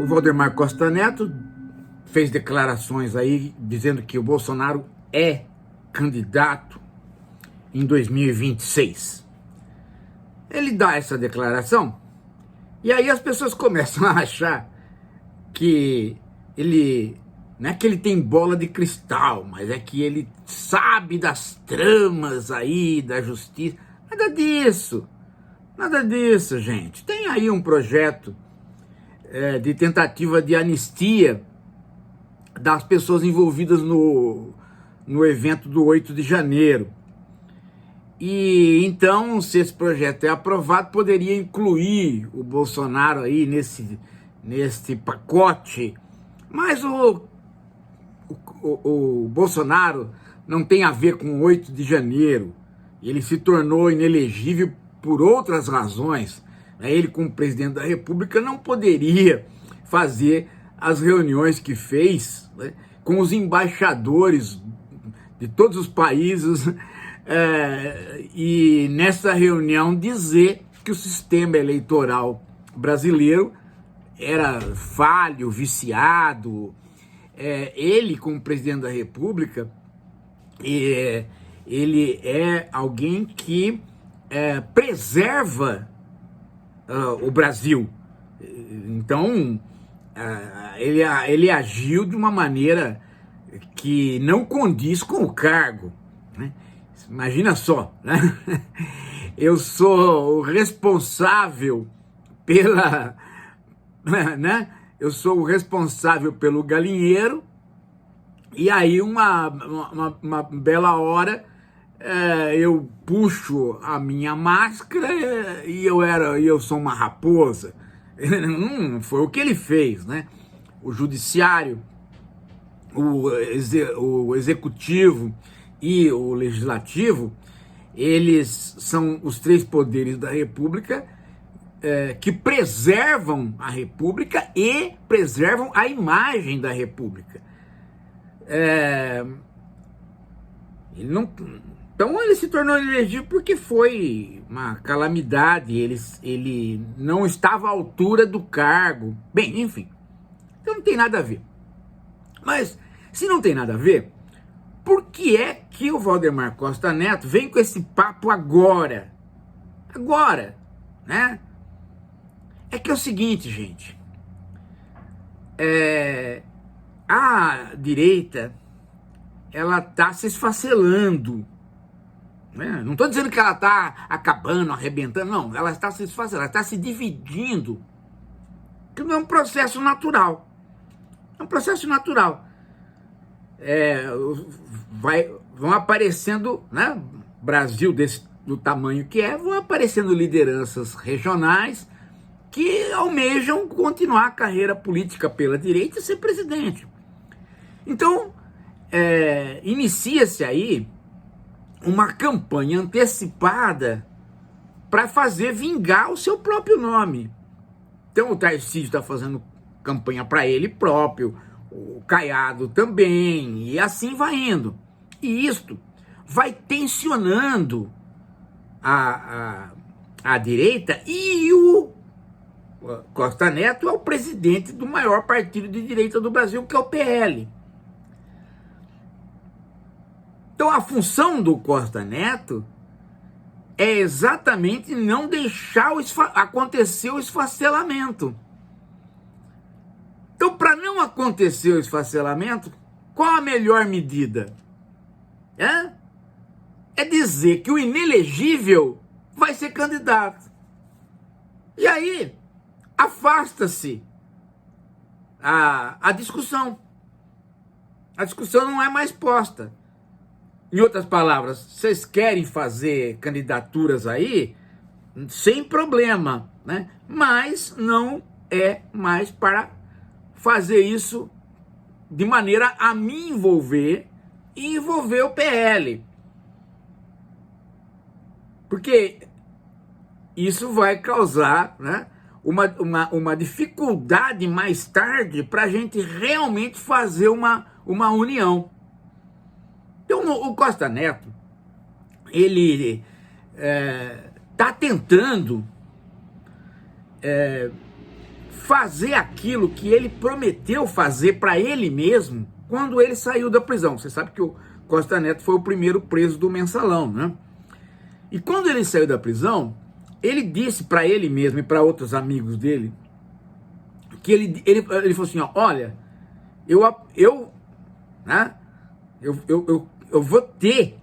O Valdemar Costa Neto fez declarações aí dizendo que o Bolsonaro é candidato em 2026. Ele dá essa declaração e aí as pessoas começam a achar que ele, não é que ele tem bola de cristal, mas é que ele sabe das tramas aí da justiça. Nada disso, gente. Tem aí um projeto de tentativa de anistia das pessoas envolvidas no evento do 8 de janeiro. E então, se esse projeto é aprovado, poderia incluir o Bolsonaro aí nesse pacote. Mas o Bolsonaro não tem a ver com o 8 de janeiro. Ele se tornou inelegível por outras razões. Ele, como presidente da República, não poderia fazer as reuniões que fez, né, com os embaixadores de todos os países e nessa reunião dizer que o sistema eleitoral brasileiro era falho, viciado. Ele, como presidente da República, ele é alguém que preserva o Brasil. Então, ele agiu de uma maneira que não condiz com o cargo, né? Imagina só, né? Eu sou o responsável né? Eu sou o responsável pelo galinheiro, e aí uma bela hora eu puxo a minha máscara e eu sou uma raposa. Foi o que ele fez, né? O judiciário, o executivo e o legislativo, eles são os três poderes da República que preservam a República e preservam a imagem da República. Então ele se tornou inelegível porque foi uma calamidade, ele não estava à altura do cargo. Bem, enfim, então não tem nada a ver. Mas, se não tem nada a ver, por que é que o Valdemar Costa Neto vem com esse papo agora? Agora, né? É que é o seguinte, gente. A direita, ela tá se esfacelando, né? Não estou dizendo que ela está acabando, arrebentando, não. Ela está se esfacelando, ela está se dividindo. Que não é um processo natural. É um processo natural. Vão aparecendo, né? Brasil do tamanho que vão aparecendo lideranças regionais que almejam continuar a carreira política pela direita e ser presidente. Então, inicia-se aí uma campanha antecipada para fazer vingar o seu próprio nome. Então o Tarcísio está fazendo campanha para ele próprio, o Caiado também, e assim vai indo. E isto vai tensionando a direita, e o Costa Neto é o presidente do maior partido de direita do Brasil, que é o PL. Então a função do Costa Neto é exatamente não deixar acontecer o esfacelamento. Então, para não acontecer o esfacelamento, qual a melhor medida? É dizer que o inelegível vai ser candidato. E aí, afasta-se a discussão. A discussão não é mais posta. Em outras palavras, vocês querem fazer candidaturas aí, sem problema, né? Mas não é mais para fazer isso de maneira a me envolver e envolver o PL. Porque isso vai causar, né, uma dificuldade mais tarde para a gente realmente fazer uma união. Então o Costa Neto, ele está tentando fazer aquilo que ele prometeu fazer para ele mesmo quando ele saiu da prisão. Você sabe que o Costa Neto foi o primeiro preso do Mensalão, né? E quando ele saiu da prisão, ele disse para ele mesmo e para outros amigos dele que ele falou assim, ó, olha, eu vou ter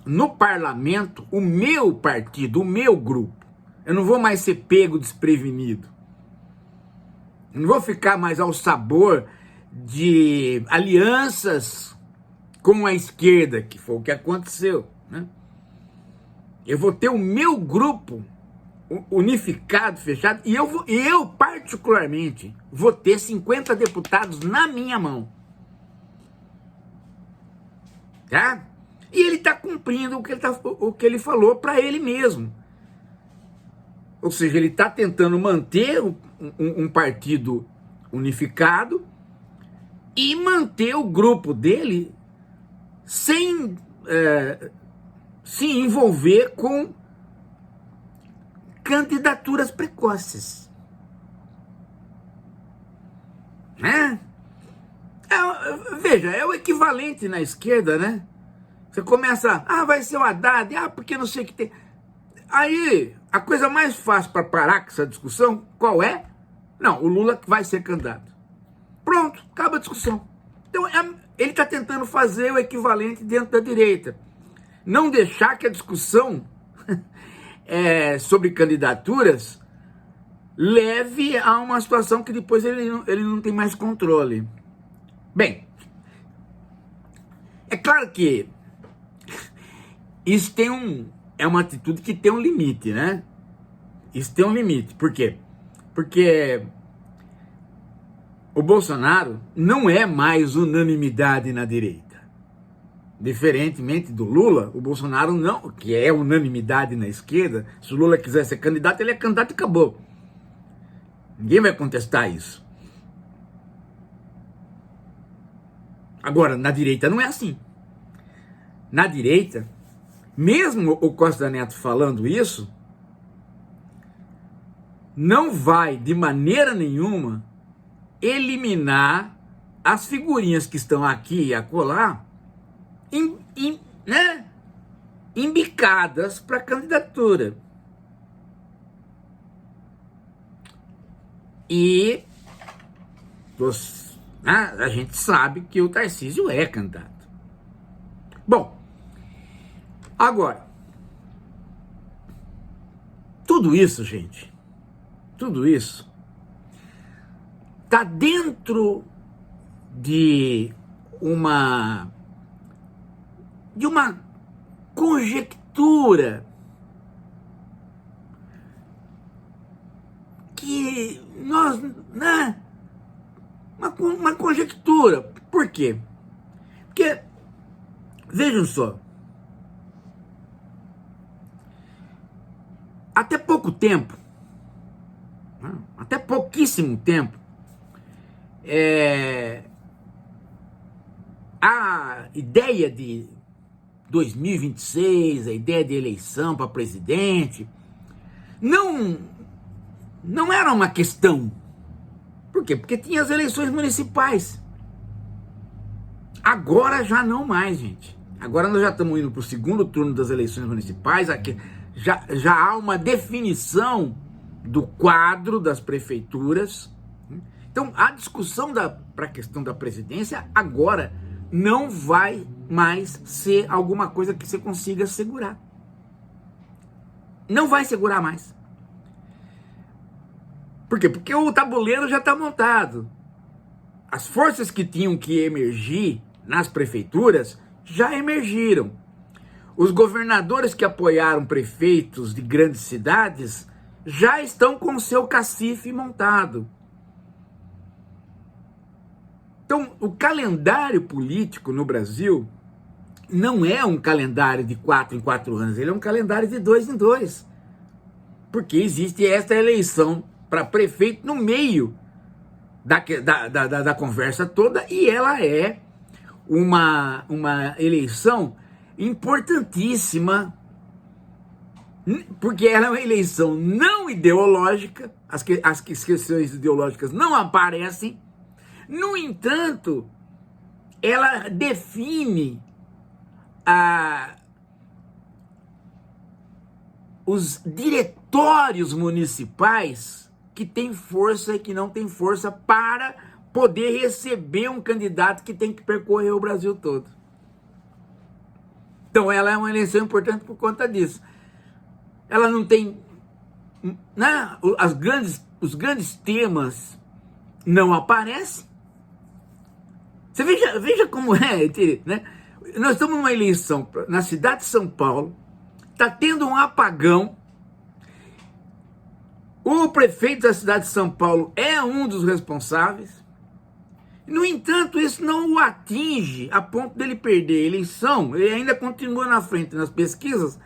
no parlamento o meu partido, o meu grupo. Eu não vou mais ser pego desprevenido. Eu não vou ficar mais ao sabor de alianças com a esquerda, que foi o que aconteceu, né? Eu vou ter o meu grupo unificado, fechado, e eu particularmente vou ter 50 deputados na minha mão. Tá? E ele está cumprindo o que ele falou para ele mesmo. Ou seja, ele está tentando manter um partido unificado e manter o grupo dele sem se envolver com candidaturas precoces. Né? Veja, é o equivalente na esquerda, né? Você começa, vai ser o Haddad, porque não sei o que tem. Aí, a coisa mais fácil para parar com essa discussão, qual é? Não, o Lula vai ser candidato. Pronto, acaba a discussão. Então, ele está tentando fazer o equivalente dentro da direita. Não deixar que a discussão sobre candidaturas leve a uma situação que depois ele não tem mais controle. Bem, é claro que isso é uma atitude que tem um limite, né? Isso tem um limite. Por quê? Porque o Bolsonaro não é mais unanimidade na direita. Diferentemente do Lula, o Bolsonaro não, que é unanimidade na esquerda. Se o Lula quiser ser candidato, ele é candidato e acabou. Ninguém vai contestar isso. Agora, na direita não é assim. Na direita, mesmo o Costa Neto falando isso, não vai de maneira nenhuma eliminar as figurinhas que estão aqui e acolá, né, embicadas para candidatura. E a gente sabe que o Tarcísio é candidato. Bom, agora, tudo isso, gente, tudo isso está dentro de uma conjectura que nós, né, uma conjectura. Por quê? Porque, vejam só, até pouco tempo, até pouquíssimo tempo, a ideia de 2026, a ideia de eleição para presidente, não era uma questão. Por quê? Porque tinha as eleições municipais. Agora já não mais, gente. Agora nós já estamos indo para o segundo turno das eleições municipais. Aqui já há uma definição do quadro das prefeituras. Então, a discussão para a questão da presidência agora não vai mais ser alguma coisa que você consiga segurar. Não vai segurar mais. Por quê? Porque o tabuleiro já está montado. As forças que tinham que emergir nas prefeituras já emergiram. Os governadores que apoiaram prefeitos de grandes cidades já estão com o seu cacife montado. Então, o calendário político no Brasil não é um calendário de 4 em 4 anos, ele é um calendário de 2 em 2. Porque existe esta eleição para prefeito no meio da conversa toda, e ela é uma eleição importantíssima porque ela é uma eleição não ideológica, as questões ideológicas não aparecem. No entanto, ela define os diretórios municipais que têm força e que não têm força para poder receber um candidato que tem que percorrer o Brasil todo. Então ela é uma eleição importante por conta disso. Ela não tem, né, os grandes temas não aparecem. Você veja como é, né? Nós estamos numa eleição na cidade de São Paulo, está tendo um apagão. O prefeito da cidade de São Paulo é um dos responsáveis. No entanto, isso não o atinge a ponto dele perder a eleição. Ele ainda continua na frente nas pesquisas,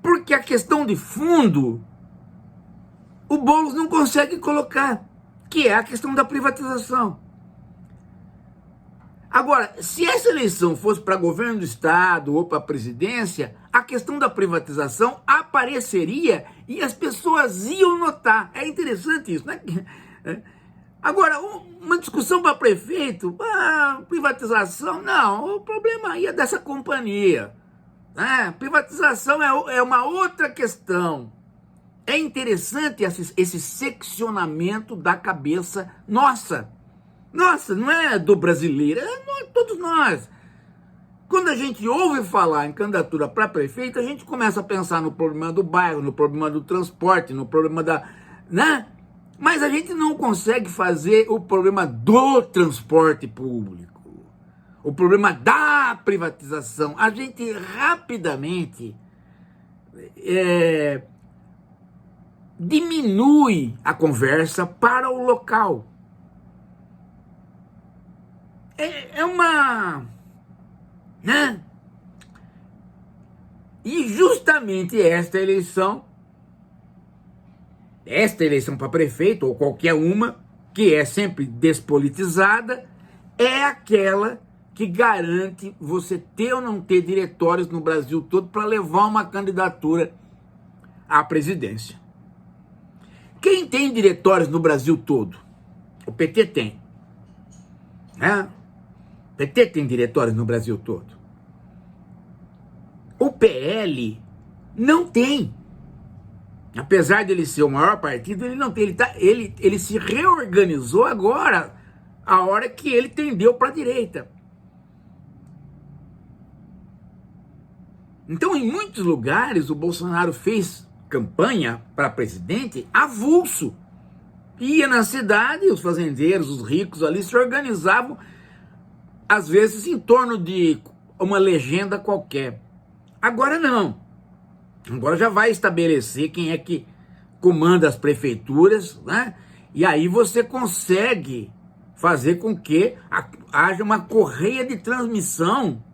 porque a questão de fundo, o Boulos não consegue colocar, que é a questão da privatização. Agora, se essa eleição fosse para governo do estado ou para a presidência, a questão da privatização apareceria e as pessoas iam notar. É interessante isso, né? Agora, uma discussão para prefeito, privatização, não, o problema aí é dessa companhia. Né? Privatização é uma outra questão. É interessante esse seccionamento da cabeça nossa. Nossa, não é do brasileiro, é todos nós. Quando a gente ouve falar em candidatura para prefeito, a gente começa a pensar no problema do bairro, no problema do transporte, no problema da... né? Mas a gente não consegue fazer o problema do transporte público, o problema da privatização. A gente rapidamente diminui a conversa para o local. É uma... né? E justamente esta eleição para prefeito, ou qualquer uma, que é sempre despolitizada, é aquela que garante você ter ou não ter diretórios no Brasil todo para levar uma candidatura à presidência. Quem tem diretórios no Brasil todo? O PT tem. Né? O PT tem diretórios no Brasil todo. O PL não tem. Apesar de ele ser o maior partido, ele não tem. Ele se reorganizou agora, a hora que ele tendeu para a direita. Então, em muitos lugares, o Bolsonaro fez campanha para presidente avulso. Ia na cidade, os fazendeiros, os ricos ali se organizavam, às vezes em torno de uma legenda qualquer. Agora não. Agora já vai estabelecer quem é que comanda as prefeituras, né? E aí você consegue fazer com que haja uma correia de transmissão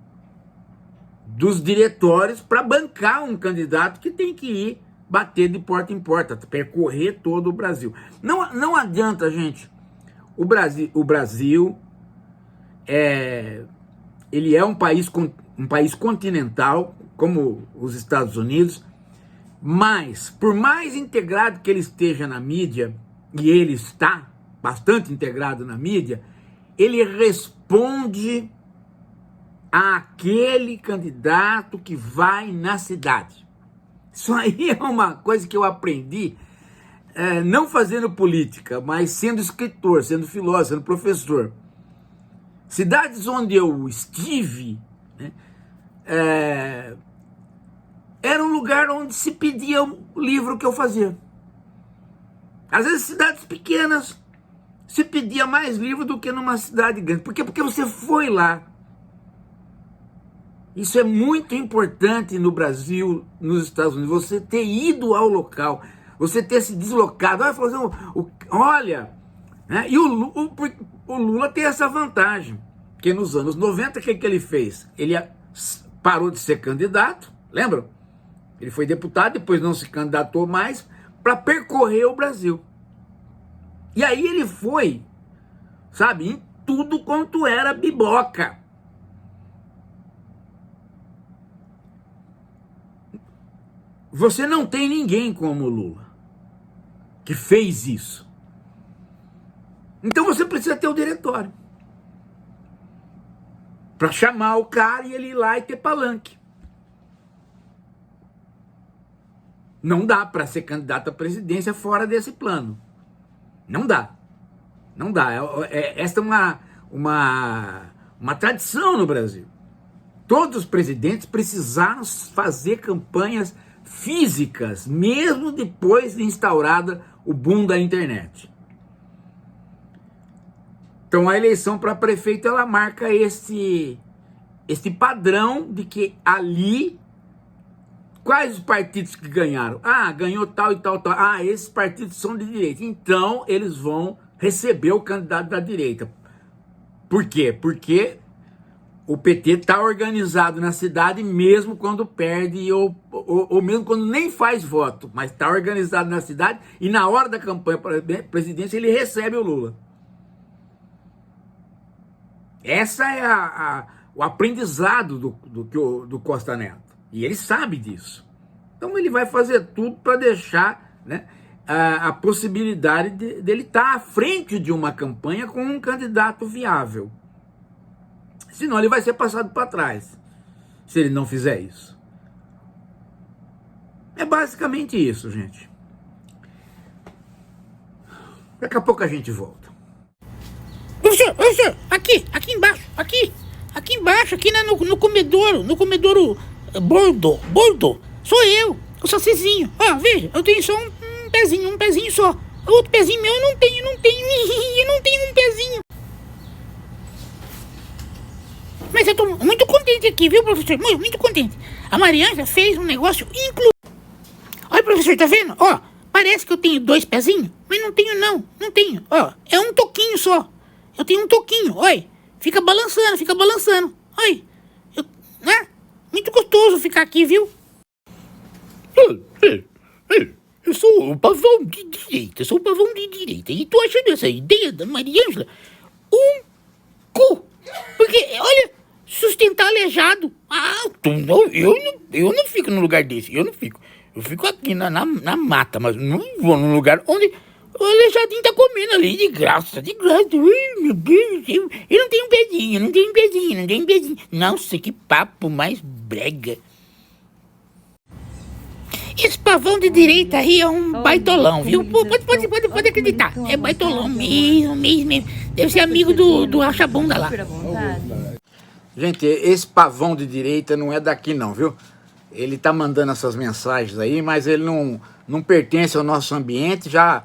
dos diretórios para bancar um candidato que tem que ir bater de porta em porta, percorrer todo o Brasil. Não adianta, gente. O Brasil ele é um país continental, como os Estados Unidos, mas por mais integrado que ele esteja na mídia, e ele está bastante integrado na mídia, ele responde àquele candidato que vai na cidade. Isso aí é uma coisa que eu aprendi, não fazendo política, mas sendo escritor, sendo filósofo, sendo professor. Cidades onde eu estive, né, era um lugar onde se pedia o livro que eu fazia. Às vezes, cidades pequenas se pedia mais livro do que numa cidade grande. Por quê? Porque você foi lá. Isso é muito importante no Brasil, nos Estados Unidos, você ter ido ao local, você ter se deslocado. Olha, né? E o Lula tem essa vantagem, porque nos anos 90, o que ele fez? Ele parou de ser candidato, lembram? Ele foi deputado, depois não se candidatou mais, para percorrer o Brasil. E aí ele foi, sabe, em tudo quanto era biboca. você não tem ninguém como o Lula que fez isso. Então você precisa ter o diretório para chamar o cara e ele ir lá e ter palanque. Não dá para ser candidato à presidência fora desse plano. Não dá. Não dá. Esta é uma tradição no Brasil. Todos os presidentes precisaram fazer campanhas físicas, mesmo depois de instaurada o boom da internet. Então a eleição para prefeito, ela marca este padrão de que ali, quais os partidos que ganharam? Ah, ganhou tal e tal, tal. Ah, esses partidos são de direita. Então eles vão receber o candidato da direita. Por quê? Porque o PT está organizado na cidade mesmo quando perde ou mesmo quando nem faz voto, mas está organizado na cidade e na hora da campanha para a presidência ele recebe o Lula. Essa é o aprendizado do Costa Neto. E ele sabe disso. Então ele vai fazer tudo para deixar, né, a possibilidade dele estar à frente de uma campanha com um candidato viável. Senão ele vai ser passado para trás, se ele não fizer isso. É basicamente isso, gente. Daqui a pouco a gente volta. Professor, aqui embaixo, aqui no comedouro bordo, sou eu, o sacizinho. Ó, veja, eu tenho só um pezinho só. O outro pezinho meu eu não tenho, eu não tenho um pezinho. Mas eu tô muito contente aqui, viu, professor? Muito contente. A Mariângela fez um negócio inclusive. Olha, professor, tá vendo? Ó, parece que eu tenho 2 pezinhos, mas não tenho. Ó, é um toquinho só. Eu tenho um toquinho, olha. Fica balançando. Olha. Né? Muito gostoso ficar aqui, viu? Eu sou o pavão de direita. E tô achando essa ideia da Mariângela um cu. Porque, olha, sustentar aleijado. Eu não fico num lugar desse. Eu fico aqui na mata, mas não vou num lugar onde o aleijadinho tá comendo ali de graça. Ai, meu Deus, eu não tenho pezinho. Nossa, que papo mais brega. Esse pavão de direita aí é um baitolão, viu? Pode acreditar. É baitolão mesmo. Deve ser amigo do Racha-Bunda lá. Gente, esse pavão de direita não é daqui não, viu? Ele tá mandando essas mensagens aí, mas ele não pertence ao nosso ambiente. Já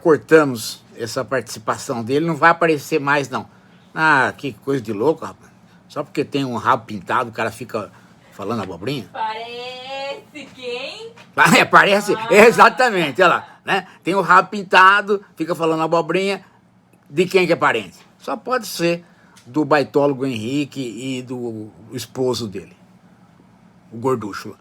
cortamos essa participação dele, não vai aparecer mais não. Ah, que coisa de louco, rapaz. Só porque tem um rabo pintado, o cara fica falando abobrinha. Parece quem? Parece, exatamente, olha lá, né? Tem o rabo pintado, fica falando abobrinha. De quem que é parente? Só pode ser do baitólogo Henrique e do esposo dele, o gorducho lá.